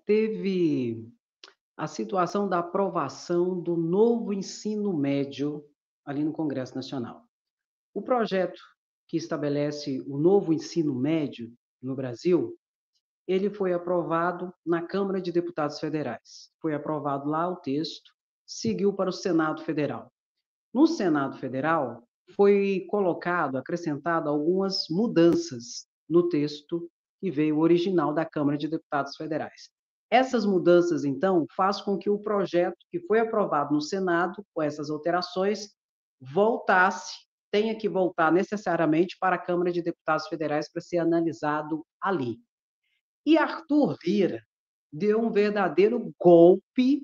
teve a situação da aprovação do novo ensino médio ali no Congresso Nacional. O projeto que estabelece o novo ensino médio no Brasil, ele foi aprovado na Câmara de Deputados Federais. Foi aprovado lá o texto, seguiu para o Senado Federal. No Senado Federal, foi acrescentado algumas mudanças no texto que veio original da Câmara de Deputados Federais. Essas mudanças, então, faz com que o projeto que foi aprovado no Senado, com essas alterações, tenha que voltar necessariamente para a Câmara de Deputados Federais para ser analisado ali. E Arthur Lira deu um verdadeiro golpe,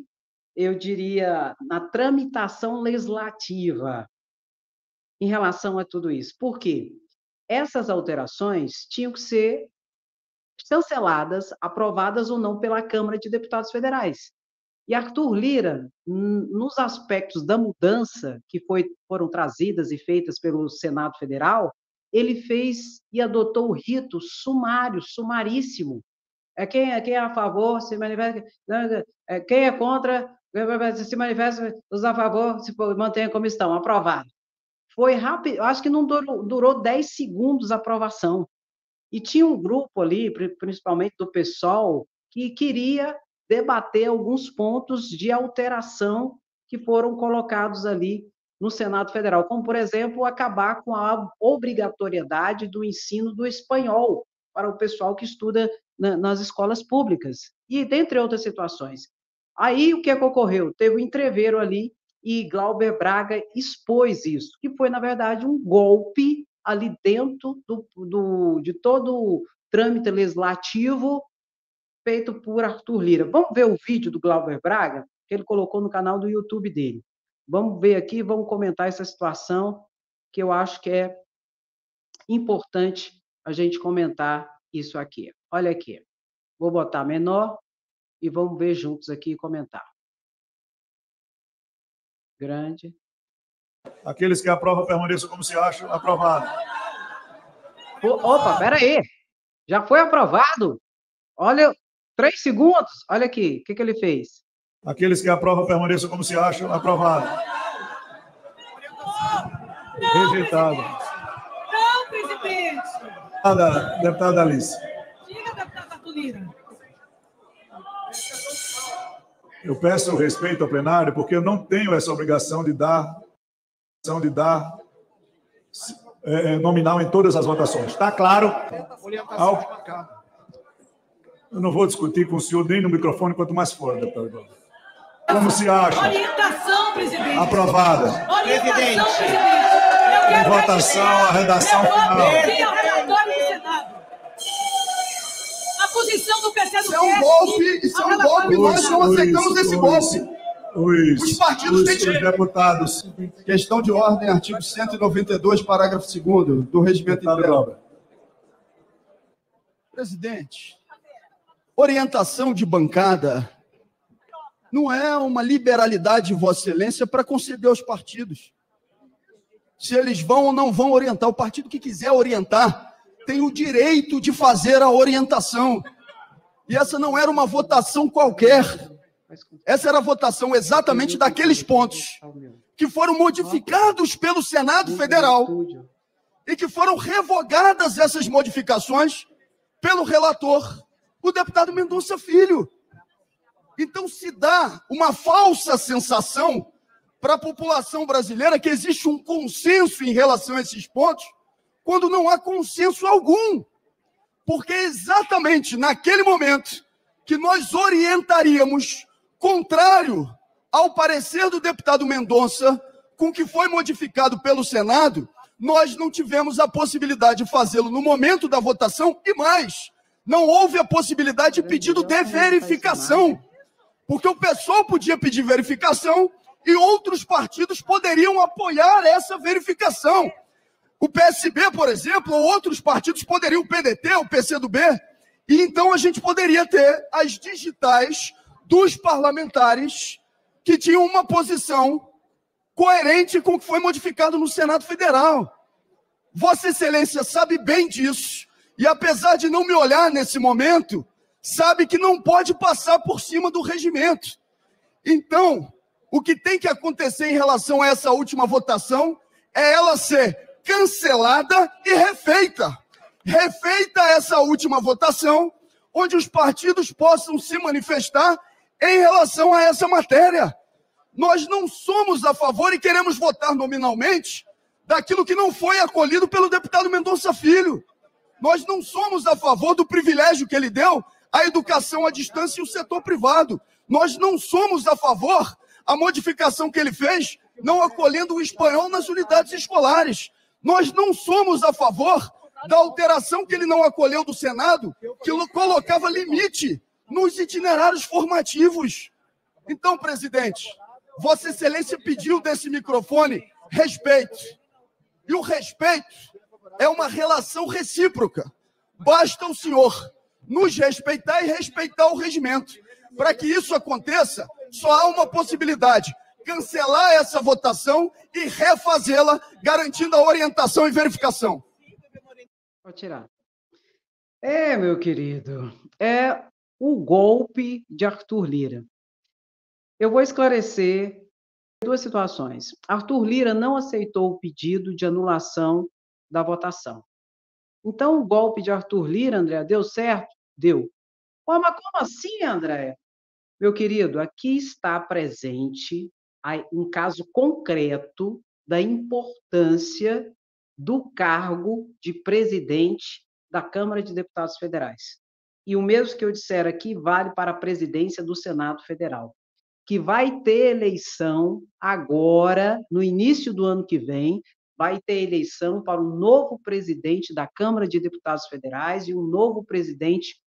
eu diria, na tramitação legislativa em relação a tudo isso. Por quê? Essas alterações tinham que ser chanceladas, aprovadas ou não pela Câmara de Deputados Federais. E Arthur Lira, nos aspectos da mudança que foram trazidas e feitas pelo Senado Federal, ele fez e adotou o rito sumário, sumaríssimo. Quem é a favor, se manifesta. Quem é contra, se manifesta, os a favor, se mantenha como estão. Aprovado. Foi rápido, acho que não durou 10 segundos a aprovação. E tinha um grupo ali, principalmente do PSOL, que queria debater alguns pontos de alteração que foram colocados ali no Senado Federal, como, por exemplo, acabar com a obrigatoriedade do ensino do espanhol para o pessoal que estuda nas escolas públicas, e dentre outras situações. Aí, o que ocorreu? Teve um entreveiro ali, e Glauber Braga expôs isso, que foi, na verdade, um golpe ali dentro de todo o trâmite legislativo feito por Arthur Lira. Vamos ver o vídeo do Glauber Braga, que ele colocou no canal do YouTube dele. Vamos ver aqui, vamos comentar essa situação, que eu acho que é importante a gente comentar isso aqui. Olha aqui. Vou botar menor e vamos ver juntos aqui e comentar. Grande. Aqueles que aprovam permaneçam como se acham. Aprovado. Opa, peraí. Já foi aprovado? Olha, 3 segundos. Olha aqui, o que ele fez? Aqueles que aprovam permaneçam como se acham. Aprovado. Rejeitado. Não, presidente. Deputada Alice. Diga, deputada Tulira. Eu peço respeito ao plenário, porque eu não tenho essa obrigação de dar nominal em todas as votações. Está claro? Eu não vou discutir com o senhor nem no microfone, quanto mais fora, deputado. Como se acha? Orientação, presidente. Aprovada. Orientação, presidente. Em votação, a redação final. A posição do PC do Isso é um golpe, nós não aceitamos esse golpe. Os partidos têm os deputados. Questão de ordem, artigo 192, parágrafo 2º do Regimento Interno. Presidente, orientação de bancada não é uma liberalidade de Vossa Excelência para conceder aos partidos. Se eles vão ou não vão orientar, o partido que quiser orientar tem o direito de fazer a orientação. E essa não era uma votação qualquer. Essa era a votação exatamente daqueles pontos que foram modificados pelo Senado Federal e que foram revogadas essas modificações pelo relator, o deputado Mendonça Filho. Então se dá uma falsa sensação para a população brasileira que existe um consenso em relação a esses pontos, quando não há consenso algum. Porque é exatamente naquele momento que nós orientaríamos, contrário ao parecer do deputado Mendonça, com que foi modificado pelo Senado, nós não tivemos a possibilidade de fazê-lo no momento da votação e mais, não houve a possibilidade de pedido de verificação, porque o pessoal podia pedir verificação e outros partidos poderiam apoiar essa verificação. O PSB, por exemplo, ou outros partidos poderiam, o PDT, o PCdoB, e então a gente poderia ter as digitais dos parlamentares que tinham uma posição coerente com o que foi modificado no Senado Federal. Vossa Excelência sabe bem disso, e apesar de não me olhar nesse momento, sabe que não pode passar por cima do regimento. Então, o que tem que acontecer em relação a essa última votação é ela ser cancelada e refeita. Refeita essa última votação, onde os partidos possam se manifestar em relação a essa matéria. Nós não somos a favor e queremos votar nominalmente daquilo que não foi acolhido pelo deputado Mendonça Filho. Nós não somos a favor do privilégio que ele deu à educação à distância e o setor privado. Nós não somos a favor da modificação que ele fez, não acolhendo o espanhol nas unidades escolares. Nós não somos a favor da alteração que ele não acolheu do Senado, que colocava limite nos itinerários formativos. Então, presidente, Vossa Excelência pediu desse microfone respeito. E o respeito é uma relação recíproca. Basta o senhor nos respeitar e respeitar o regimento. Para que isso aconteça, só há uma possibilidade: cancelar essa votação e refazê-la, garantindo a orientação e verificação. Pode tirar. Meu querido, é o golpe de Arthur Lira. Eu vou esclarecer duas situações. Arthur Lira não aceitou o pedido de anulação da votação. Então, o golpe de Arthur Lira, André, deu certo? Deu. Mas como assim, André? Meu querido, aqui está presente um caso concreto da importância do cargo de presidente da Câmara de Deputados Federais. E o mesmo que eu disser aqui vale para a presidência do Senado Federal, que vai ter eleição agora, no início do ano que vem, vai ter eleição para um novo presidente da Câmara de Deputados Federais e um novo presidente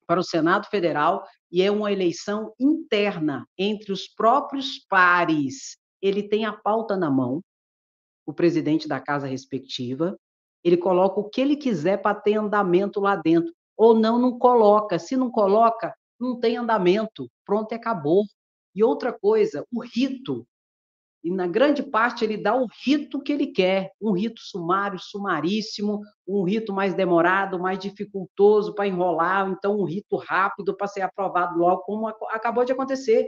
para o Senado Federal, e é uma eleição interna entre os próprios pares. Ele tem a pauta na mão, o presidente da casa respectiva, ele coloca o que ele quiser para ter andamento lá dentro, ou não coloca. Se não coloca, não tem andamento, pronto, acabou. E outra coisa, o rito, e na grande parte ele dá o rito que ele quer, um rito sumário, sumaríssimo, um rito mais demorado, mais dificultoso para enrolar, então um rito rápido para ser aprovado logo, como acabou de acontecer.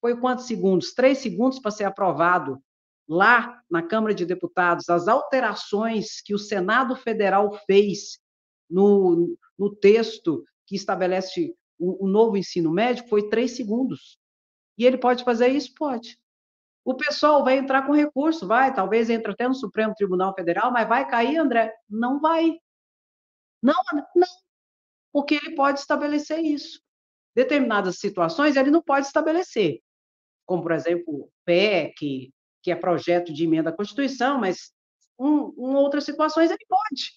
Foi quantos segundos? 3 segundos para ser aprovado. Lá na Câmara de Deputados, as alterações que o Senado Federal fez no texto que estabelece o novo ensino médio foi 3 segundos. E ele pode fazer isso? Pode. O pessoal vai entrar com recurso, vai, talvez entre até no Supremo Tribunal Federal, mas vai cair, André? Não vai. Não, porque ele pode estabelecer isso. Determinadas situações ele não pode estabelecer, como, por exemplo, PEC, que é projeto de emenda à Constituição, mas em outras situações ele pode.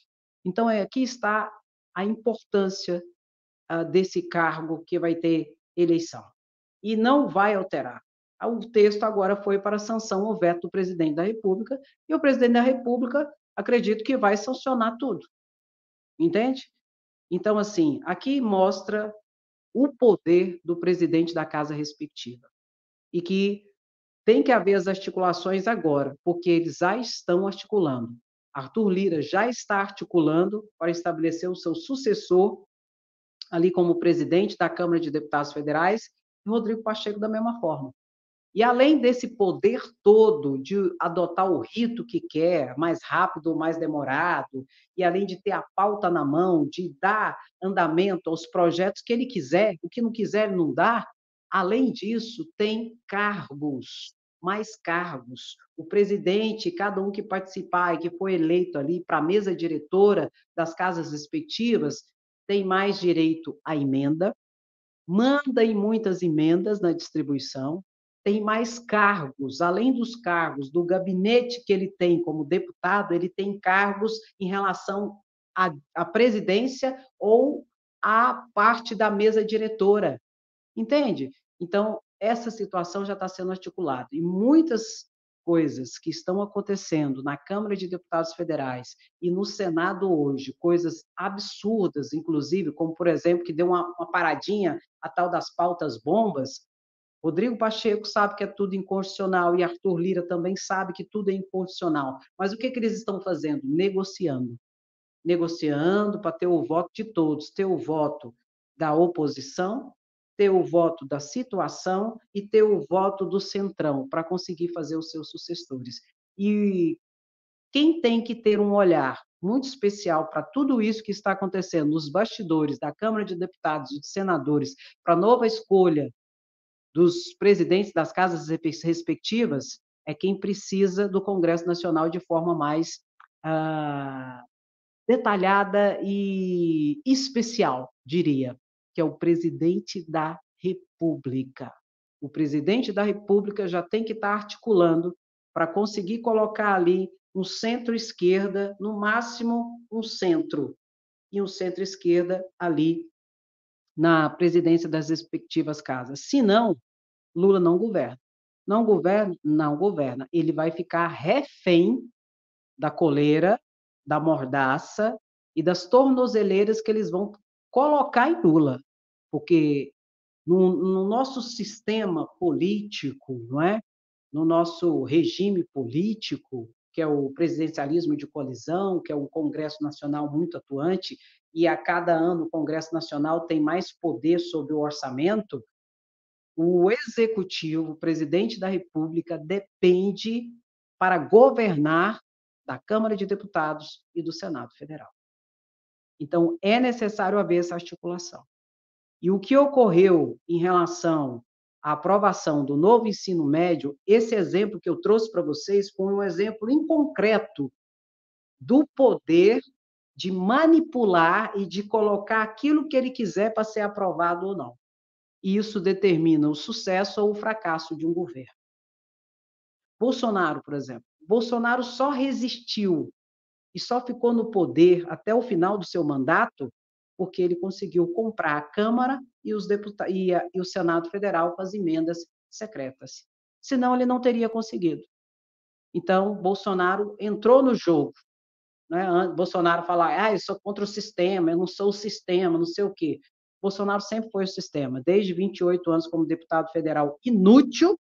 Então, aqui está a importância desse cargo que vai ter eleição. E não vai alterar. O texto agora foi para sanção ou veto do presidente da República, e o presidente da República, acredito que vai sancionar tudo. Entende? Então, assim, aqui mostra o poder do presidente da casa respectiva. E que tem que haver as articulações agora, porque eles já estão articulando. Arthur Lira já está articulando para estabelecer o seu sucessor ali como presidente da Câmara de Deputados Federais, e Rodrigo Pacheco da mesma forma. E além desse poder todo de adotar o rito que quer, mais rápido ou mais demorado, e além de ter a pauta na mão, de dar andamento aos projetos que ele quiser, o que não quiser ele não dá, além disso, tem cargos, mais cargos. O presidente, cada um que participar e que foi eleito ali para a mesa diretora das casas respectivas, tem mais direito à emenda, manda em muitas emendas na distribuição, tem mais cargos, além dos cargos do gabinete que ele tem como deputado, ele tem cargos em relação à presidência ou à parte da mesa diretora, entende? Então, essa situação já está sendo articulada, e muitas coisas que estão acontecendo na Câmara de Deputados Federais e no Senado hoje, coisas absurdas, inclusive, como, por exemplo, que deu uma paradinha, a tal das pautas bombas. Rodrigo Pacheco sabe que é tudo inconstitucional e Arthur Lira também sabe que tudo é inconstitucional. Mas o que eles estão fazendo? Negociando. Negociando para ter o voto de todos, ter o voto da oposição, ter o voto da situação e ter o voto do centrão para conseguir fazer os seus sucessores. E quem tem que ter um olhar muito especial para tudo isso que está acontecendo nos bastidores da Câmara de Deputados e de Senadores, para a nova escolha dos presidentes das casas respectivas, é quem precisa do Congresso Nacional de forma mais detalhada e especial, diria, que é o presidente da República. O presidente da República já tem que estar articulando para conseguir colocar ali um centro-esquerda, no máximo um centro, e um centro-esquerda ali na presidência das respectivas casas. Se não, Lula não governa. Não governa? Não governa. Ele vai ficar refém da coleira, da mordaça e das tornozeleiras que eles vão colocar em Lula. Porque no nosso sistema político, não é? No nosso regime político, que é o presidencialismo de coalizão, que é um Congresso Nacional muito atuante, e a cada ano o Congresso Nacional tem mais poder sobre o orçamento, o executivo, o presidente da República, depende para governar da Câmara de Deputados e do Senado Federal. Então, é necessário haver essa articulação. E o que ocorreu em relação à aprovação do novo ensino médio, esse exemplo que eu trouxe para vocês foi um exemplo em concreto do poder de manipular e de colocar aquilo que ele quiser para ser aprovado ou não. E isso determina o sucesso ou o fracasso de um governo. Bolsonaro, por exemplo. Bolsonaro só resistiu e só ficou no poder até o final do seu mandato porque ele conseguiu comprar a Câmara e o Senado Federal com as emendas secretas. Senão, ele não teria conseguido. Então, Bolsonaro entrou no jogo. Né? Bolsonaro fala, eu sou contra o sistema, eu não sou o sistema, não sei o quê. Bolsonaro sempre foi o sistema, desde 28 anos como deputado federal inútil,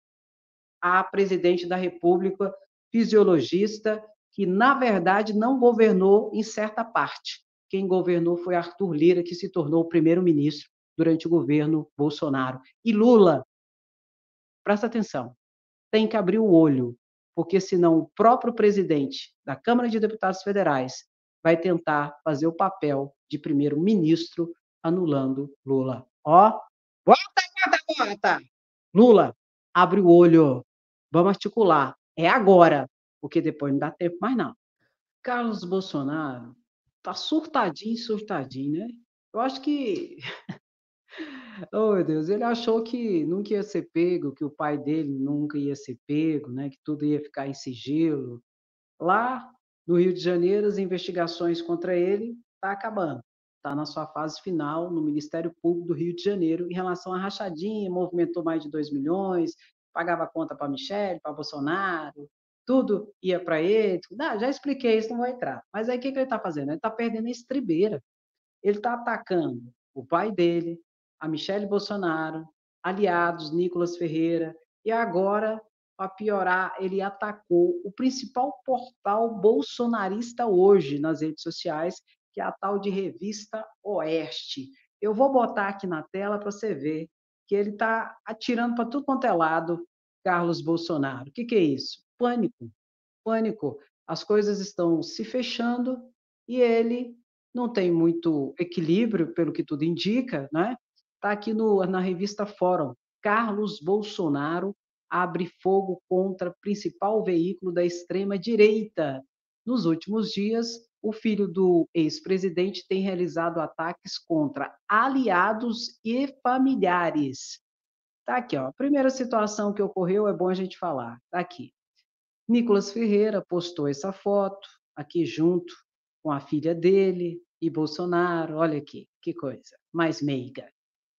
a presidente da República, fisiologista, que, na verdade, não governou em certa parte. Quem governou foi Arthur Lira, que se tornou o primeiro-ministro durante o governo Bolsonaro. E Lula, presta atenção, tem que abrir o olho, porque senão o próprio presidente da Câmara de Deputados Federais vai tentar fazer o papel de primeiro-ministro anulando Lula. Ó, bota! Lula, abre o olho, vamos articular. É agora, porque depois não dá tempo mais não. Carlos Bolsonaro tá surtadinho, né? Eu acho que oh, meu Deus, ele achou que nunca ia ser pego, que o pai dele nunca ia ser pego, né? Que tudo ia ficar em sigilo. Lá no Rio de Janeiro, as investigações contra ele tá acabando. Está na sua fase final no Ministério Público do Rio de Janeiro em relação à rachadinha, movimentou mais de 2 milhões, pagava conta para Michele, para Bolsonaro, tudo ia para ele. Já expliquei isso, não vou entrar. Mas aí o que ele está fazendo? Ele está perdendo a estribeira. Ele está atacando o pai dele, a Michele Bolsonaro, aliados, Nicolas Ferreira, e agora, para piorar, ele atacou o principal portal bolsonarista hoje nas redes sociais, que é a tal de Revista Oeste. Eu vou botar aqui na tela para você ver que ele está atirando para tudo quanto é lado, Carlos Bolsonaro. O que é isso? Pânico. Pânico. As coisas estão se fechando e ele não tem muito equilíbrio, pelo que tudo indica, né? Está aqui na revista Fórum. Carlos Bolsonaro abre fogo contra o principal veículo da extrema-direita. Nos últimos dias, o filho do ex-presidente tem realizado ataques contra aliados e familiares. Está aqui, ó. A primeira situação que ocorreu, é bom a gente falar. Está aqui. Nicolas Ferreira postou essa foto, aqui junto com a filha dele e Bolsonaro. Olha aqui, que coisa, mais meiga.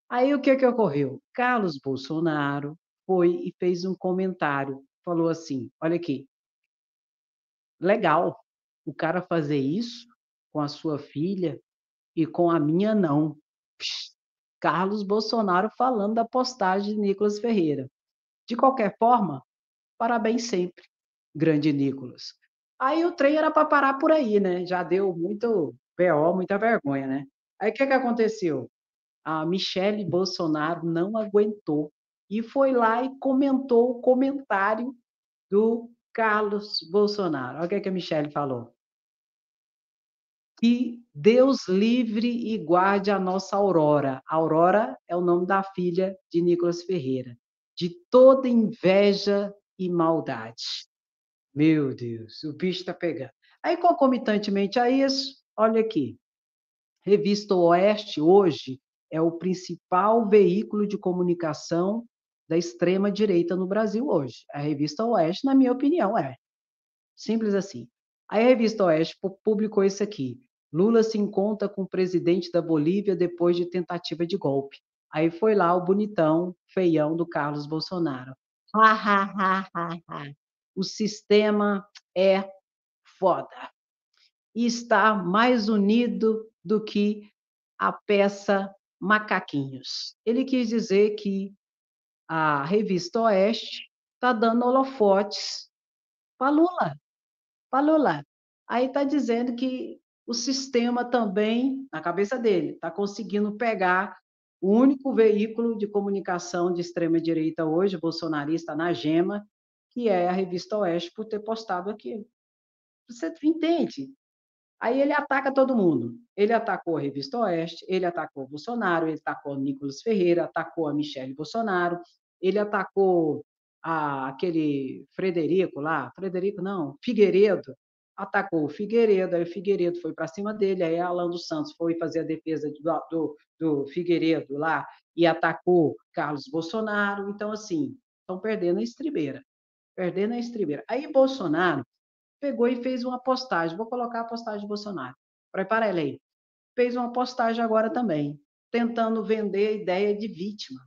Aí o que ocorreu? Carlos Bolsonaro foi e fez um comentário, falou assim, olha aqui, legal o cara fazer isso com a sua filha e com a minha não. Carlos Bolsonaro falando da postagem de Nicolas Ferreira. De qualquer forma, parabéns sempre, grande Nicolas. Aí o trem era para parar por aí, né? Já deu muito BO, muita vergonha, né? Aí o que aconteceu? a Michele Bolsonaro não aguentou e foi lá e comentou o comentário do Carlos Bolsonaro. Olha o que é que a Michele falou. Que Deus livre e guarde a nossa Aurora. Aurora é o nome da filha de Nicolas Ferreira. De toda inveja e maldade. Meu Deus, o bicho está pegando. Aí, concomitantemente a isso, olha aqui. Revista Oeste, hoje, é o principal veículo de comunicação da extrema-direita no Brasil hoje. A Revista Oeste, na minha opinião, é. Simples assim. Aí a Revista Oeste publicou isso aqui. Lula se encontra com o presidente da Bolívia depois de tentativa de golpe. Aí foi lá o bonitão, feião do Carlos Bolsonaro. Ha, ha, ha, ha, ha. O sistema é foda. E está mais unido do que a peça Macaquinhos. Ele quis dizer que a Revista Oeste está dando holofotes para Lula. Lula. Aí está dizendo que o sistema também, na cabeça dele, está conseguindo pegar o único veículo de comunicação de extrema-direita hoje, bolsonarista, na gema, que é a Revista Oeste, por ter postado aquilo. Você entende? Aí ele ataca todo mundo. Ele atacou a Revista Oeste, ele atacou o Bolsonaro, ele atacou o Nicolas Ferreira, atacou a Michele Bolsonaro, ele atacou aquele Frederico lá, Frederico não, Figueiredo, atacou o Figueiredo, aí o Figueiredo foi para cima dele, aí Alan dos Santos foi fazer a defesa do Figueiredo lá e atacou Carlos Bolsonaro. Então, assim, estão perdendo a estribeira. Perdendo a estribeira. Aí Bolsonaro pegou e fez uma postagem. Vou colocar a postagem de Bolsonaro. Prepara ela aí. Fez uma postagem agora também, tentando vender a ideia de vítima,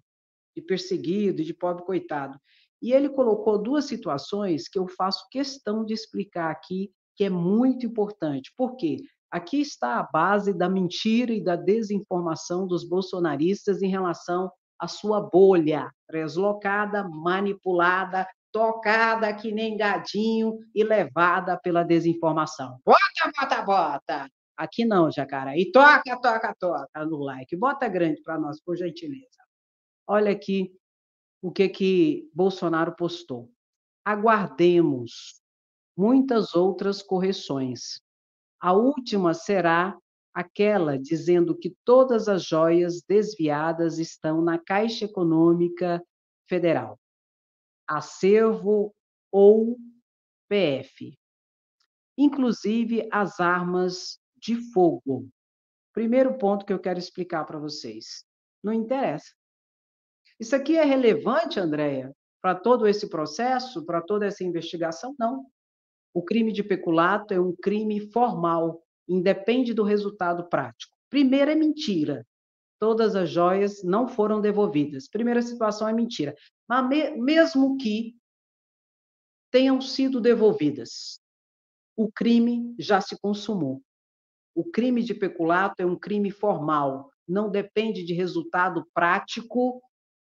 de perseguido, de pobre coitado. E ele colocou duas situações que eu faço questão de explicar aqui, que é muito importante. Por quê? Aqui está a base da mentira e da desinformação dos bolsonaristas em relação à sua bolha, deslocada, manipulada, tocada que nem gadinho e levada pela desinformação. Bota, bota, bota! Aqui não, Jacaré. Toca, toca, toca no like. Bota grande para nós, por gentileza. Olha aqui o que Bolsonaro postou. Aguardemos muitas outras correções. A última será aquela dizendo que todas as joias desviadas estão na Caixa Econômica Federal, acervo ou PF, inclusive as armas de fogo. Primeiro ponto que eu quero explicar para vocês. Não interessa. Isso aqui é relevante, Andréia, para todo esse processo, para toda essa investigação? Não. O crime de peculato é um crime formal, independe do resultado prático. Primeiro é mentira. Todas as joias não foram devolvidas. Primeira situação é mentira. Mas mesmo que tenham sido devolvidas, o crime já se consumou. O crime de peculato é um crime formal, não depende de resultado prático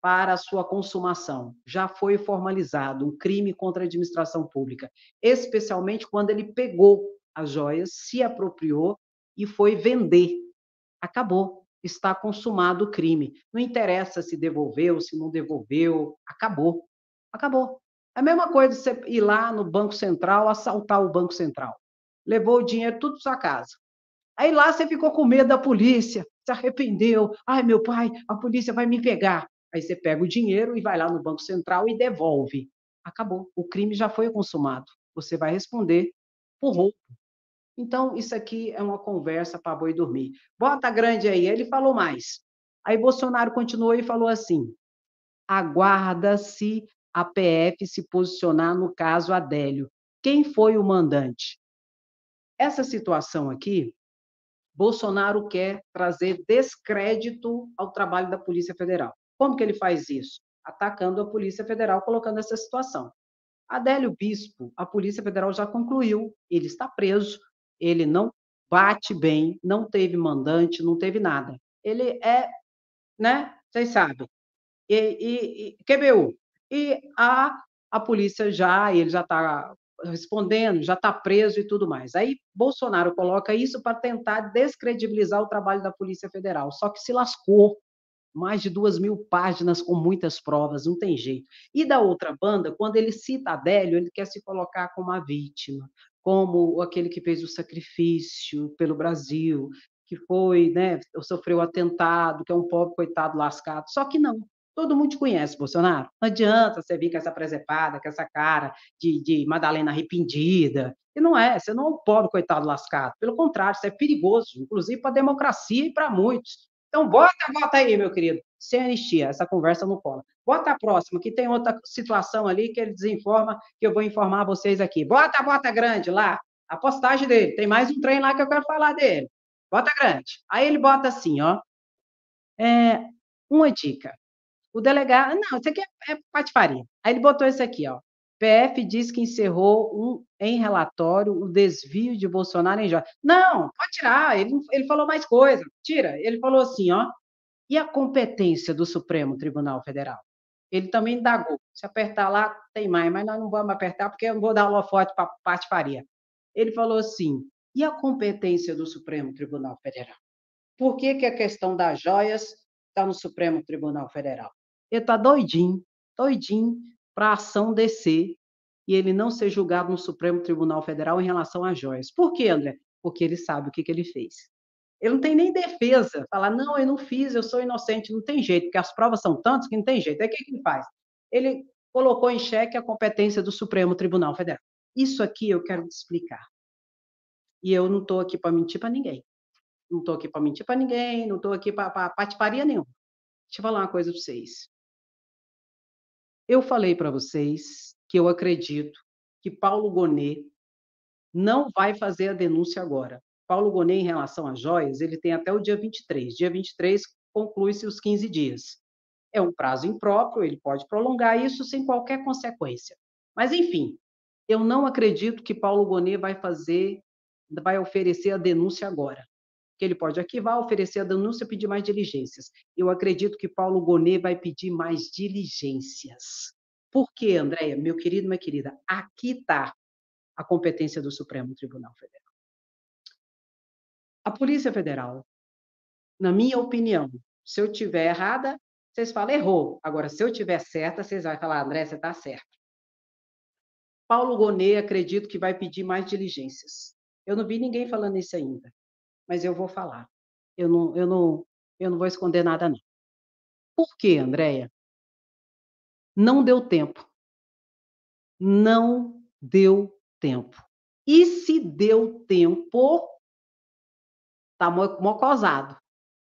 para a sua consumação. Já foi formalizado um crime contra a administração pública, especialmente quando ele pegou as joias, se apropriou e foi vender. Acabou, está consumado o crime. Não interessa se devolveu, se não devolveu, acabou. Acabou. É a mesma coisa você ir lá no Banco Central, assaltar o Banco Central. Levou o dinheiro tudo para sua casa. Aí lá você ficou com medo da polícia, se arrependeu. Ai, meu pai, a polícia vai me pegar. Aí você pega o dinheiro e vai lá no Banco Central e devolve. Acabou. O crime já foi consumado. Você vai responder por roubo. Então, isso aqui é uma conversa para boi dormir. Bota grande aí. Ele falou mais. Aí Bolsonaro continuou e falou assim: aguarda-se a PF se posicionar no caso Adélio. Quem foi o mandante? Essa situação aqui, Bolsonaro quer trazer descrédito ao trabalho da Polícia Federal. Como que ele faz isso? Atacando a Polícia Federal, colocando essa situação. Adélio Bispo, a Polícia Federal já concluiu, ele está preso, ele não bate bem, não teve mandante, não teve nada. Ele é, né, vocês sabem, QBU. E a polícia ele já está respondendo, já está preso e tudo mais. Aí Bolsonaro coloca isso para tentar descredibilizar o trabalho da Polícia Federal, só que se lascou, mais de 2.000 páginas com muitas provas, não tem jeito. E da outra banda, quando ele cita Adélio, ele quer se colocar como a vítima, como aquele que fez o sacrifício pelo Brasil, que foi, né, sofreu atentado, que é um pobre coitado lascado. Só que não. Todo mundo te conhece, Bolsonaro. Não adianta você vir com essa presepada, com essa cara de Madalena arrependida. E não é, você não é um pobre coitado lascado. Pelo contrário, isso é perigoso, inclusive para a democracia e para muitos. Então, bota aí, meu querido, sem anistia, essa conversa não cola. Bota a próxima, que tem outra situação ali que ele desinforma, que eu vou informar vocês aqui. Bota grande lá, a postagem dele. Tem mais um trem lá que eu quero falar dele. Bota grande. Aí ele bota assim, ó. Uma dica. O delegado. Não, isso aqui é patifaria. Aí ele botou isso aqui, ó. PF diz que encerrou em relatório o desvio de Bolsonaro em joias. Não, pode tirar. Ele falou mais coisa. Tira. Ele falou assim, ó. E a competência do Supremo Tribunal Federal? Ele também indagou. Se apertar lá, tem mais, mas nós não vamos apertar porque eu não vou dar holofote para patifaria. Ele falou assim: e a competência do Supremo Tribunal Federal? Por que a questão das joias está no Supremo Tribunal Federal? Ele está doidinho para a ação descer e ele não ser julgado no Supremo Tribunal Federal em relação às joias. Por quê, André? Porque ele sabe o que ele fez. Ele não tem nem defesa. Falar, não, eu não fiz, eu sou inocente. Não tem jeito, porque as provas são tantas que não tem jeito. Aí o que ele faz? Ele colocou em xeque a competência do Supremo Tribunal Federal. Isso aqui eu quero te explicar. E eu não estou aqui para mentir para ninguém. Não estou aqui para mentir para ninguém, não estou aqui para patifaria nenhuma. Deixa eu falar uma coisa para vocês. Eu falei para vocês que eu acredito que Paulo Gonet não vai fazer a denúncia agora. Paulo Gonet, em relação às joias, ele tem até o dia 23. Dia 23 conclui-se os 15 dias. É um prazo impróprio, ele pode prolongar isso sem qualquer consequência. Mas, enfim, eu não acredito que Paulo Gonet vai oferecer a denúncia agora. Que ele pode arquivar, oferecer a denúncia, pedir mais diligências. Eu acredito que Paulo Gonet vai pedir mais diligências. Por quê, Andréia? Meu querido, minha querida, aqui está a competência do Supremo Tribunal Federal. A Polícia Federal, na minha opinião, se eu tiver errada, vocês falam, errou. Agora, se eu tiver certa, vocês vão falar, André, você está certo. Paulo Gonet, acredito que vai pedir mais diligências. Eu não vi ninguém falando isso ainda, mas eu vou falar. Eu não vou esconder nada, não. Por quê, Andréia? Não deu tempo. Não deu tempo. E se deu tempo, tá mocosado.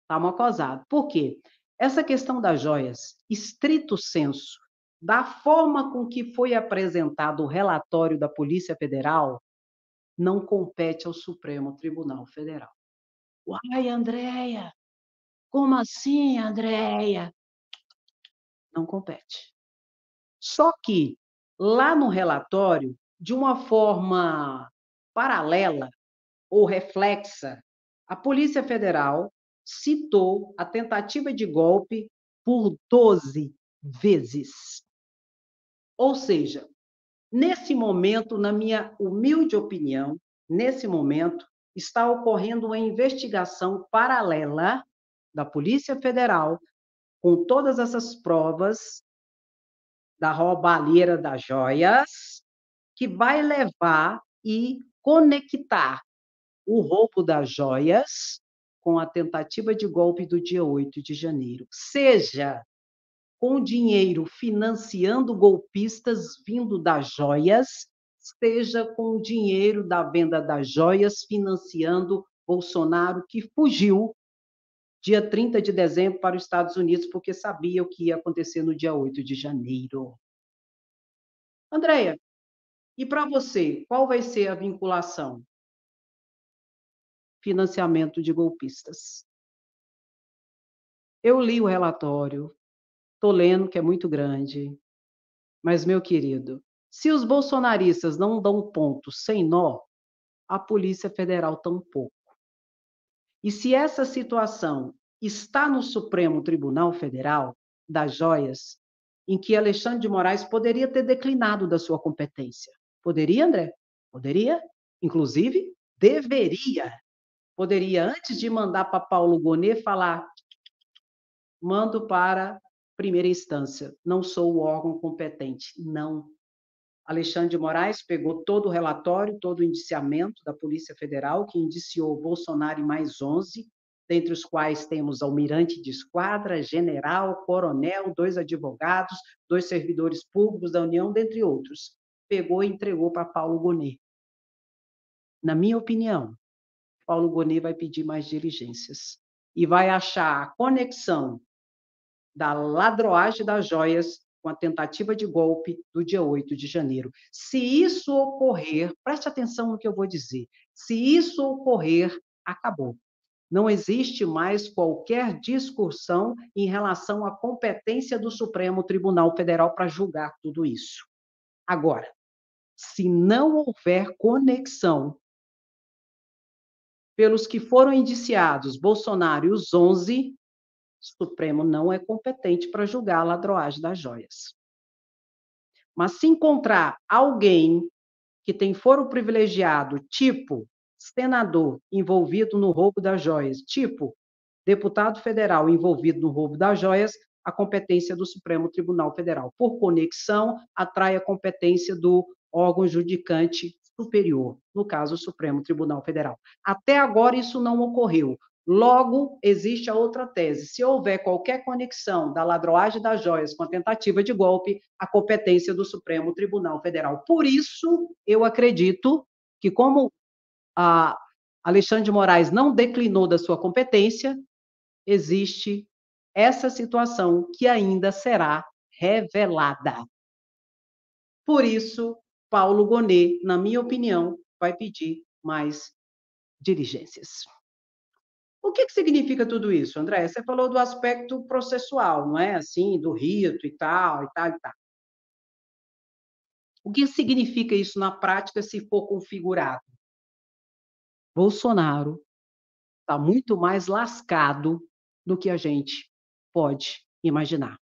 Tá mocosado. Por quê? Essa questão das joias, estrito senso, da forma com que foi apresentado o relatório da Polícia Federal, não compete ao Supremo Tribunal Federal. Uai, Andréia! Como assim, Andréia? Não compete. Só que, lá no relatório, de uma forma paralela ou reflexa, a Polícia Federal citou a tentativa de golpe por 12 vezes. Ou seja, nesse momento, na minha humilde opinião, nesse momento, está ocorrendo uma investigação paralela da Polícia Federal com todas essas provas da roubalheira das joias, que vai levar e conectar o roubo das joias com a tentativa de golpe do dia 8 de janeiro. Seja com dinheiro financiando golpistas vindo das joias, seja com o dinheiro da venda das joias financiando Bolsonaro, que fugiu dia 30 de dezembro para os Estados Unidos, porque sabia o que ia acontecer no dia 8 de janeiro. Andréia, e para você, qual vai ser a vinculação? Financiamento de golpistas. Eu li o relatório, estou lendo, que é muito grande, mas, meu querido, se os bolsonaristas não dão ponto sem nó, a Polícia Federal tampouco. E se essa situação está no Supremo Tribunal Federal das joias, em que Alexandre de Moraes poderia ter declinado da sua competência. Poderia, André? Poderia. Inclusive, deveria. Poderia, antes de mandar para Paulo Gonet, falar: mando para primeira instância. Não sou o órgão competente. Não. Alexandre de Moraes pegou todo o relatório, todo o indiciamento da Polícia Federal, que indiciou Bolsonaro e mais 11, dentre os quais temos almirante de esquadra, general, coronel, 2 advogados, 2 servidores públicos da União, dentre outros. Pegou e entregou para Paulo Gonet. Na minha opinião, Paulo Gonet vai pedir mais diligências e vai achar a conexão da ladroagem das joias com a tentativa de golpe do dia 8 de janeiro. Se isso ocorrer, preste atenção no que eu vou dizer, se isso ocorrer, acabou. Não existe mais qualquer discussão em relação à competência do Supremo Tribunal Federal para julgar tudo isso. Agora, se não houver conexão pelos que foram indiciados, Bolsonaro e os 11, o Supremo não é competente para julgar a ladroagem das joias. Mas se encontrar alguém que tem foro privilegiado, tipo senador envolvido no roubo das joias, tipo deputado federal envolvido no roubo das joias, a competência do Supremo Tribunal Federal. Por conexão, atrai a competência do órgão judicante superior, no caso, o Supremo Tribunal Federal. Até agora, isso não ocorreu. Logo, existe a outra tese. Se houver qualquer conexão da ladroagem das joias com a tentativa de golpe, a competência do Supremo Tribunal Federal. Por isso, eu acredito que, como a Alexandre de Moraes não declinou da sua competência, existe essa situação que ainda será revelada. Por isso, Paulo Gonet, na minha opinião, vai pedir mais diligências. O que significa tudo isso, André? Você falou do aspecto processual, não é? Assim, do rito e tal, e tal, e tal. O que significa isso na prática se for configurado? Bolsonaro está muito mais lascado do que a gente pode imaginar.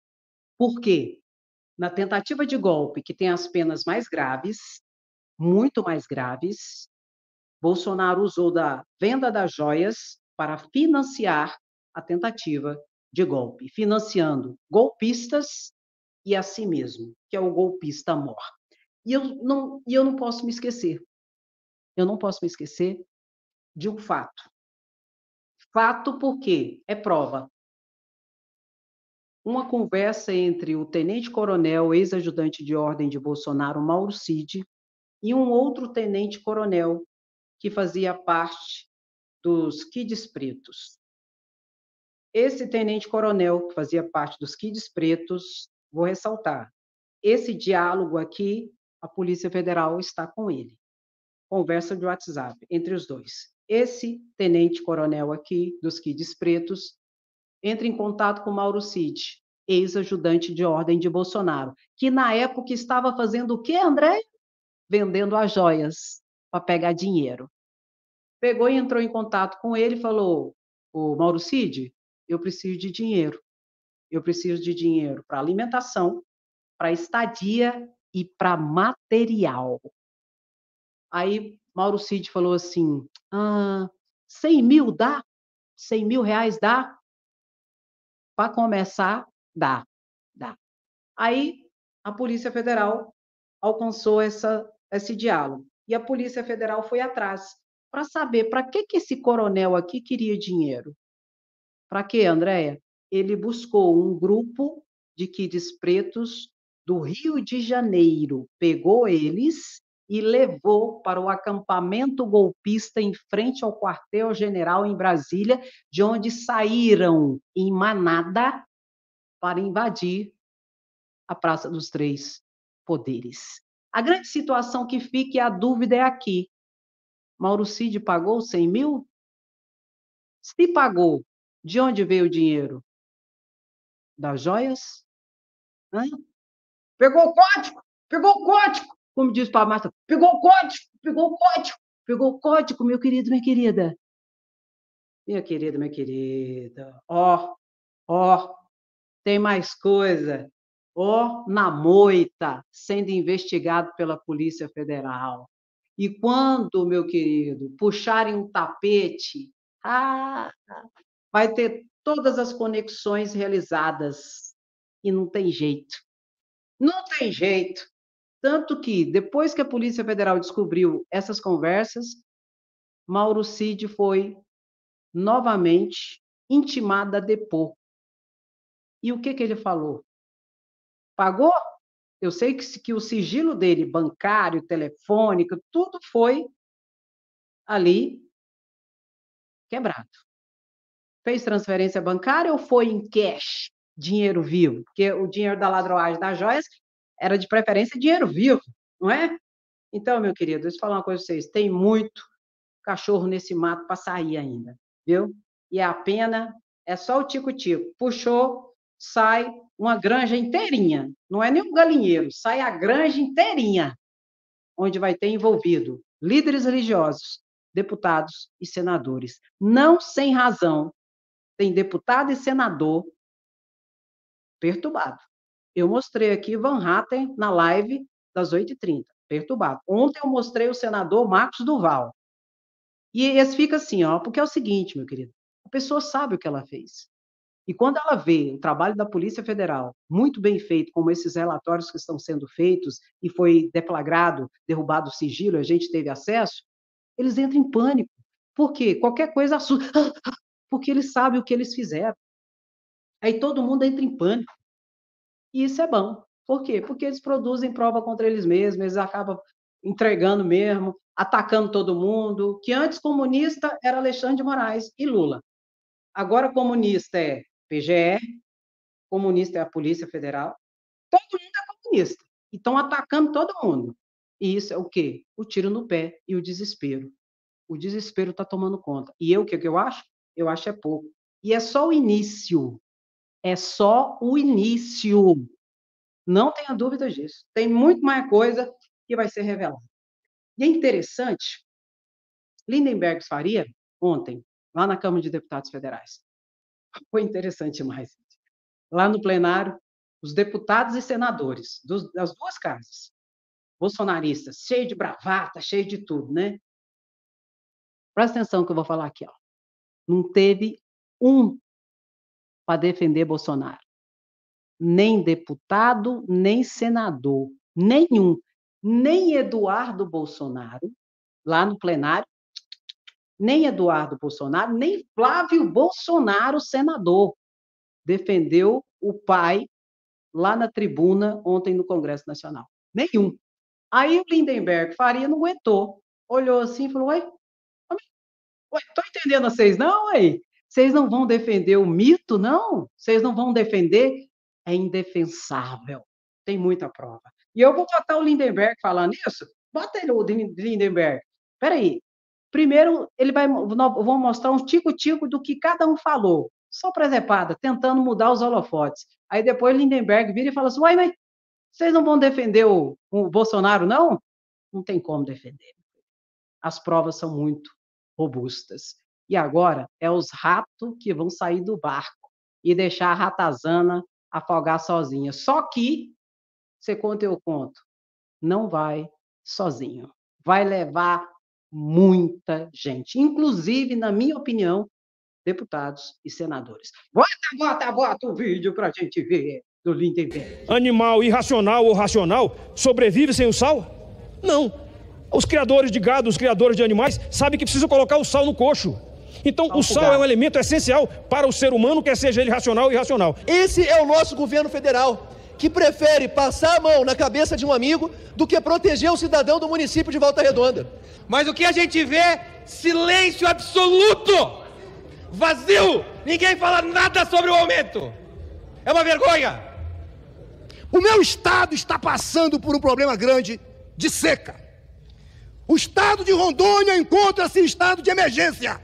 Por quê? Na tentativa de golpe, que tem as penas mais graves, muito mais graves, Bolsonaro usou da venda das joias para financiar a tentativa de golpe, financiando golpistas e a si mesmo, que é o golpista mor. E eu não posso me esquecer. Eu não posso me esquecer de um fato. Fato porque é prova. Uma conversa entre o tenente-coronel, ex-ajudante de ordem de Bolsonaro, Mauro Cid, e um outro tenente-coronel que fazia parte dos Kids Pretos. Esse tenente-coronel que fazia parte dos Kids Pretos, vou ressaltar, esse diálogo aqui, a Polícia Federal está com ele. Conversa de WhatsApp entre os dois. Esse tenente-coronel aqui, dos Kids Pretos, entra em contato com Mauro Cid, ex-ajudante de ordem de Bolsonaro, que na época estava fazendo o quê, André? Vendendo as joias para pegar dinheiro. Pegou e entrou em contato com ele e falou: "Ô, Mauro Cid, eu preciso de dinheiro. Eu preciso de dinheiro para alimentação, para estadia e para material." Aí Mauro Cid falou assim: 100 mil dá? 100 mil reais dá? Para começar, dá. Aí a Polícia Federal alcançou esse diálogo. E a Polícia Federal foi atrás para saber para que esse coronel aqui queria dinheiro. Para quê, Andréia? Ele buscou um grupo de kids pretos do Rio de Janeiro, pegou eles e levou para o acampamento golpista em frente ao quartel-general em Brasília, de onde saíram em manada para invadir a Praça dos Três Poderes. A grande situação que fica e a dúvida é aqui. Mauro Cid pagou 100 mil? Se pagou, de onde veio o dinheiro? Das joias? Hã? Pegou o código, como diz para a Marta, pegou o código, meu querido, minha querida. Minha querida, tem mais coisa. Na moita, sendo investigado pela Polícia Federal. E quando, meu querido, puxarem um tapete, vai ter todas as conexões realizadas. E não tem jeito. Não tem jeito. Tanto que, depois que a Polícia Federal descobriu essas conversas, Mauro Cid foi novamente intimado a depor. E o que ele falou? Pagou? Eu sei que o sigilo dele, bancário, telefônico, tudo foi ali quebrado. Fez transferência bancária ou foi em cash, dinheiro vivo? Porque o dinheiro da ladroagem das joias era de preferência dinheiro vivo, não é? Então, meu querido, deixa eu falar uma coisa para vocês. Tem muito cachorro nesse mato para sair ainda, viu? E a pena é só o tico-tico. Puxou, sai uma granja inteirinha. Não é nem um galinheiro, sai a granja inteirinha, onde vai ter envolvido líderes religiosos, deputados e senadores. Não sem razão. Tem deputado e senador perturbado. Eu mostrei aqui Van Hatten na live das 8h30, perturbado. Ontem eu mostrei o senador Marcos Duval. E esse fica assim, ó, porque é o seguinte, meu querido, a pessoa sabe o que ela fez. E quando ela vê o trabalho da Polícia Federal muito bem feito, como esses relatórios que estão sendo feitos, e foi deflagrado, derrubado o sigilo, a gente teve acesso, eles entram em pânico. Por quê? Qualquer coisa assusta. Porque eles sabem o que eles fizeram. Aí todo mundo entra em pânico. E isso é bom. Por quê? Porque eles produzem prova contra eles mesmos, eles acabam entregando mesmo, atacando todo mundo, que antes comunista era Alexandre de Moraes e Lula. Agora comunista é PGR, comunista é a Polícia Federal, todo mundo é comunista. E estão atacando todo mundo. E isso é o quê? O tiro no pé e o desespero. O desespero está tomando conta. E o que eu acho? Eu acho é pouco. E é só o início. É só o início. Não tenha dúvida disso. Tem muito mais coisa que vai ser revelada. E é interessante, Lindenberg Faria, ontem, lá na Câmara de Deputados Federais, foi interessante demais. Lá no plenário, os deputados e senadores das duas casas, bolsonaristas, cheio de bravata, cheio de tudo, né? Presta atenção que eu vou falar aqui, ó. Não teve um para defender Bolsonaro. Nem deputado, nem senador. Nenhum. Nem Eduardo Bolsonaro, lá no plenário, nem Eduardo Bolsonaro, nem Flávio Bolsonaro, senador, defendeu o pai lá na tribuna ontem no Congresso Nacional. Nenhum. Aí o Lindenberg Faria não aguentou. Olhou assim e falou, ué, tô entendendo vocês não, ué? Vocês não vão defender o mito, não? Vocês não vão defender? É indefensável. Tem muita prova. E eu vou botar o Lindenberg falando isso. Bota ele, o Lindenberg. Espera aí. Primeiro, vou mostrar um tico-tico do que cada um falou. Só presepada, tentando mudar os holofotes. Aí depois Lindenberg vira e fala assim, uai, mas vocês não vão defender o Bolsonaro, não? Não tem como defender. As provas são muito robustas. E agora é os ratos que vão sair do barco e deixar a ratazana afogar sozinha. Só que, você conta eu conto, não vai sozinho. Vai levar muita gente, inclusive, na minha opinião, deputados e senadores. Bota o vídeo para a gente ver do Lindenberg. Animal irracional ou racional sobrevive sem o sal? Não. Os criadores de gado, os criadores de animais, sabem que precisam colocar o sal no coxo. Então, o sal é um elemento essencial para o ser humano, quer seja ele racional ou irracional. Esse é o nosso governo federal, que prefere passar a mão na cabeça de um amigo do que proteger o cidadão do município de Volta Redonda. Mas o que a gente vê? Silêncio absoluto! Vazio! Ninguém fala nada sobre o aumento! É uma vergonha! O meu estado está passando por um problema grande de seca. O estado de Rondônia encontra-se em estado de emergência.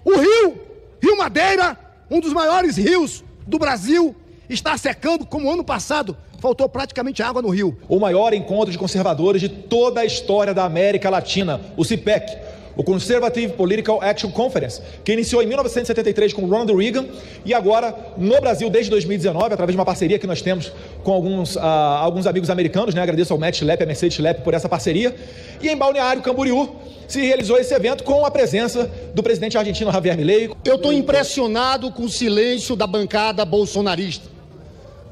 O Rio Madeira, um dos maiores rios do Brasil, está secando como ano passado. Faltou praticamente água no rio. O maior encontro de conservadores de toda a história da América Latina, o CIPEC. o Conservative Political Action Conference, que iniciou em 1973 com Ronald Reagan e agora no Brasil desde 2019, através de uma parceria que nós temos com alguns amigos americanos, né? Agradeço ao Matt Schlepp e à Mercedes Schlepp por essa parceria. E em Balneário Camboriú se realizou esse evento com a presença do presidente argentino Javier Milei. Eu estou impressionado com o silêncio da bancada bolsonarista.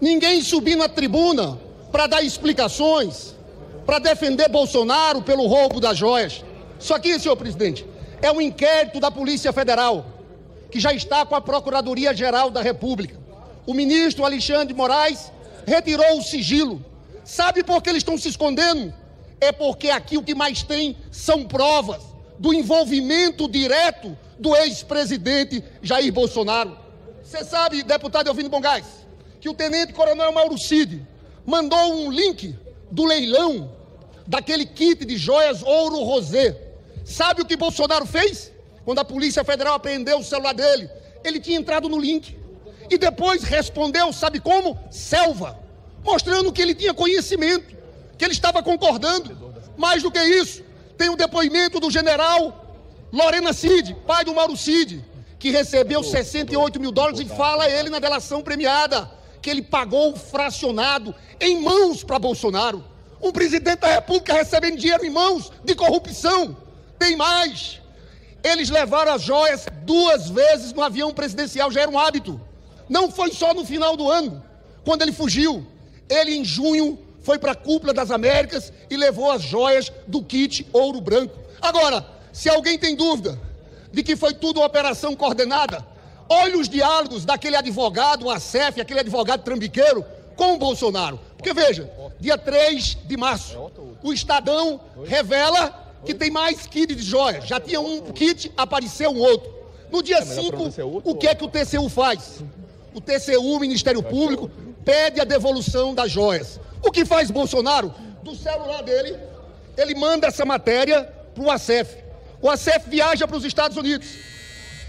Ninguém subiu na tribuna para dar explicações, para defender Bolsonaro pelo roubo das joias. Isso aqui, senhor presidente, é um inquérito da Polícia Federal, que já está com a Procuradoria-Geral da República. O ministro Alexandre de Moraes retirou o sigilo. Sabe por que eles estão se escondendo? É porque aqui o que mais tem são provas do envolvimento direto do ex-presidente Jair Bolsonaro. Você sabe, deputado Elvino Bongás, que o tenente-coronel Mauro Cid mandou um link do leilão daquele kit de joias Ouro Rosé. Sabe o que Bolsonaro fez? Quando a Polícia Federal apreendeu o celular dele, ele tinha entrado no link e depois respondeu, sabe como? Selva, mostrando que ele tinha conhecimento, que ele estava concordando. Mais do que isso, tem o depoimento do general Lorena Cid, pai do Mauro Cid, que recebeu 68 mil dólares e fala ele na delação premiada que ele pagou fracionado em mãos para Bolsonaro. Um presidente da República recebendo dinheiro em mãos de corrupção. Tem mais. Eles levaram as joias 2 vezes no avião presidencial, já era um hábito. Não foi só no final do ano, quando ele fugiu. Ele, em junho, foi para a Cúpula das Américas e levou as joias do kit Ouro Branco. Agora, se alguém tem dúvida de que foi tudo uma operação coordenada, olhe os diálogos daquele advogado, o Acef, aquele advogado trambiqueiro, com o Bolsonaro. Porque, veja, dia 3 de março, o Estadão revela que tem mais kit de joias. Já tinha um kit, apareceu um outro. No dia 5, o que é que o TCU faz? O TCU, o Ministério Público, pede a devolução das joias. O que faz Bolsonaro? Do celular dele, ele manda essa matéria para o Acef. O Acef viaja para os Estados Unidos.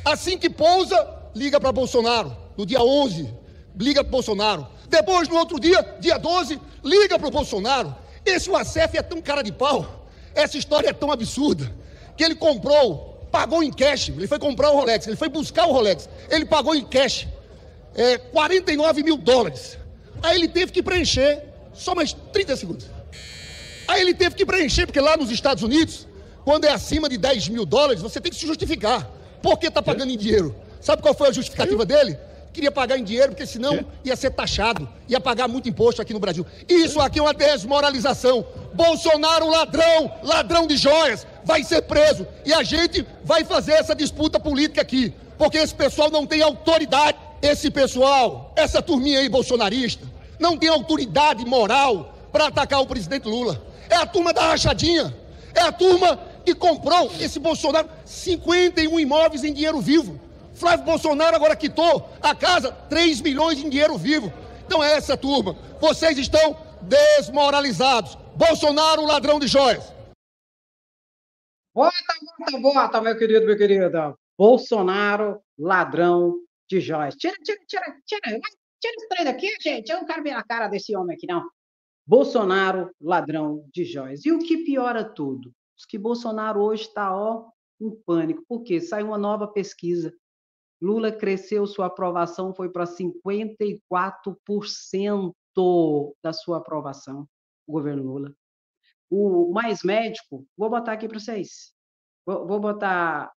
Assim que pousa, liga para Bolsonaro. No dia 11, liga para Bolsonaro. Depois, no outro dia, dia 12, liga para o Bolsonaro. Esse Acef é tão cara de pau, essa história é tão absurda, que ele pagou em cash. Ele foi comprar o Rolex, ele foi buscar o Rolex. Ele pagou em cash 49 mil dólares. Aí ele teve que preencher, só mais 30 segundos. Aí ele teve que preencher, porque lá nos Estados Unidos, quando é acima de 10 mil dólares, você tem que se justificar. Por que está pagando em dinheiro? Sabe qual foi a justificativa dele? Queria pagar em dinheiro, porque senão ia ser taxado, ia pagar muito imposto aqui no Brasil. Isso aqui é uma desmoralização. Bolsonaro, ladrão de joias, vai ser preso. E a gente vai fazer essa disputa política aqui, porque esse pessoal não tem autoridade. Esse pessoal, essa turminha aí bolsonarista, não tem autoridade moral para atacar o presidente Lula. É a turma da rachadinha, é a turma que comprou esse Bolsonaro 51 imóveis em dinheiro vivo. Flávio Bolsonaro agora quitou a casa, 3 milhões em dinheiro vivo. Então é essa turma. Vocês estão desmoralizados. Bolsonaro, ladrão de joias. Bota, meu querido, minha querida. Bolsonaro, ladrão de joias. Tira esse trem daqui, gente. Eu não quero ver a cara desse homem aqui, não. Bolsonaro, ladrão de joias. E o que piora tudo? Que Bolsonaro hoje está, em pânico. Por quê? Saiu uma nova pesquisa. Lula cresceu, sua aprovação foi para 54% da sua aprovação, o governo Lula. O Mais Médico, vou botar aqui para vocês. Vou botar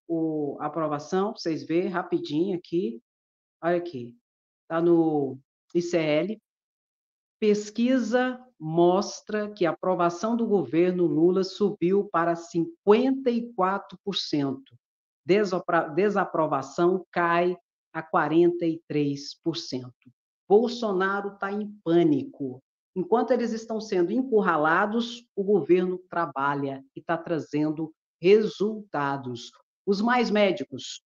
a aprovação, para vocês verem rapidinho aqui. Olha aqui, está no ICL. Pesquisa mostra que a aprovação do governo Lula subiu para 54%. Desaprovação cai a 43%. Bolsonaro está em pânico. Enquanto eles estão sendo encurralados, o governo trabalha e está trazendo resultados. Os Mais Médicos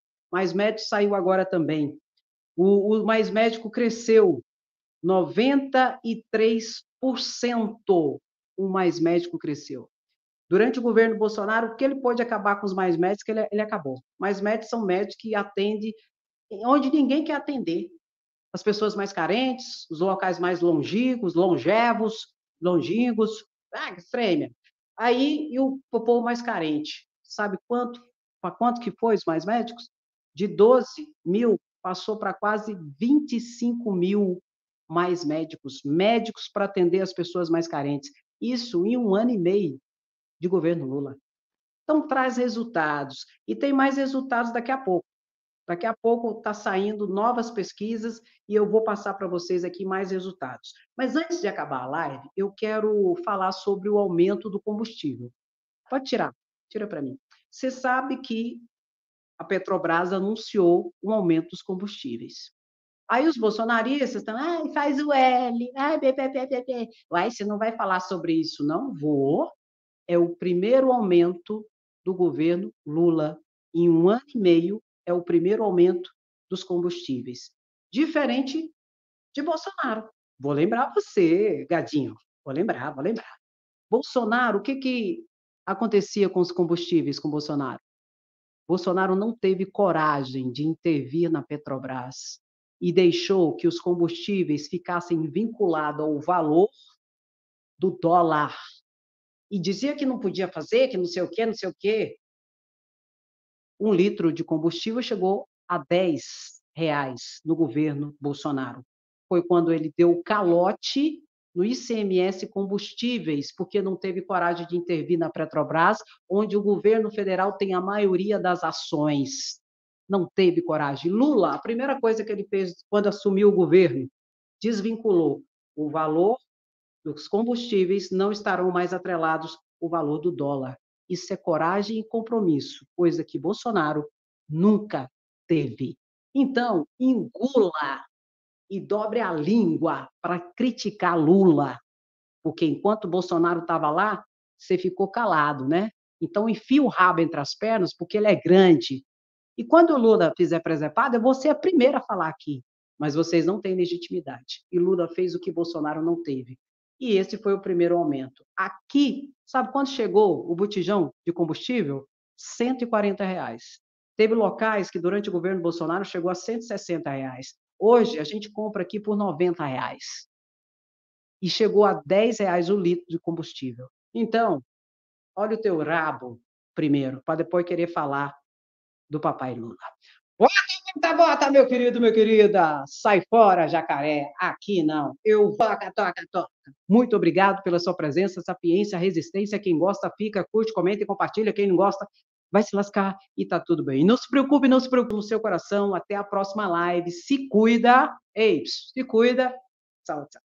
saiu agora também. O Mais Médico cresceu 93%. O Mais Médico cresceu. Durante o governo Bolsonaro, o que ele pôde acabar com os Mais Médicos, ele acabou. Mais Médicos são médicos que atendem onde ninguém quer atender. As pessoas mais carentes, os locais mais longínquos, que estranho. Aí, e o povo mais carente. Sabe quanto para quanto que foi os mais médicos? De 12 mil, passou para quase 25 mil mais médicos para atender as pessoas mais carentes. Isso em 1 ano e meio de governo Lula. Então, traz resultados. E tem mais resultados daqui a pouco. Daqui a pouco está saindo novas pesquisas e eu vou passar para vocês aqui mais resultados. Mas antes de acabar a live, eu quero falar sobre o aumento do combustível. Pode tirar, tira para mim. Você sabe que a Petrobras anunciou um aumento dos combustíveis. Aí os bolsonaristas estão, faz o L, BPPPP. Uai, você não vai falar sobre isso, não? Vou. É o primeiro aumento do governo Lula. Em 1 ano e meio, é o primeiro aumento dos combustíveis. Diferente de Bolsonaro. Vou lembrar você, gadinho. Vou lembrar. Bolsonaro, o que acontecia com os combustíveis com Bolsonaro? Bolsonaro não teve coragem de intervir na Petrobras e deixou que os combustíveis ficassem vinculados ao valor do dólar. E dizia que não podia fazer, que não sei o quê. 1 litro de combustível chegou a R$10 no governo Bolsonaro. Foi quando ele deu o calote no ICMS combustíveis, porque não teve coragem de intervir na Petrobras, onde o governo federal tem a maioria das ações. Não teve coragem. Lula, a primeira coisa que ele fez quando assumiu o governo, desvinculou o valor dos combustíveis, não estarão mais atrelados ao valor do dólar. Isso é coragem e compromisso, coisa que Bolsonaro nunca teve. Então, engula e dobre a língua para criticar Lula, porque enquanto Bolsonaro estava lá, você ficou calado, né? Então, enfia o rabo entre as pernas, porque ele é grande. E quando o Lula fizer presepada, eu vou ser a primeira a falar aqui, mas vocês não têm legitimidade. E Lula fez o que Bolsonaro não teve. E esse foi o primeiro aumento. Aqui, sabe quanto chegou o botijão de combustível? R$140. Teve locais que, durante o governo Bolsonaro, chegou a R$160. Hoje, a gente compra aqui por R$90. E chegou a R$10 o litro de combustível. Então, olha o teu rabo primeiro, para depois querer falar do papai Lula. Bota, meu querido, minha querida. Sai fora, jacaré. Aqui não. Eu toca. Muito obrigado pela sua presença, sapiência, resistência. Quem gosta, fica, curte, comenta e compartilha. Quem não gosta, vai se lascar e tá tudo bem. Não se preocupe no seu coração. Até a próxima live. Se cuida. Ei, se cuida. Tchau, tchau.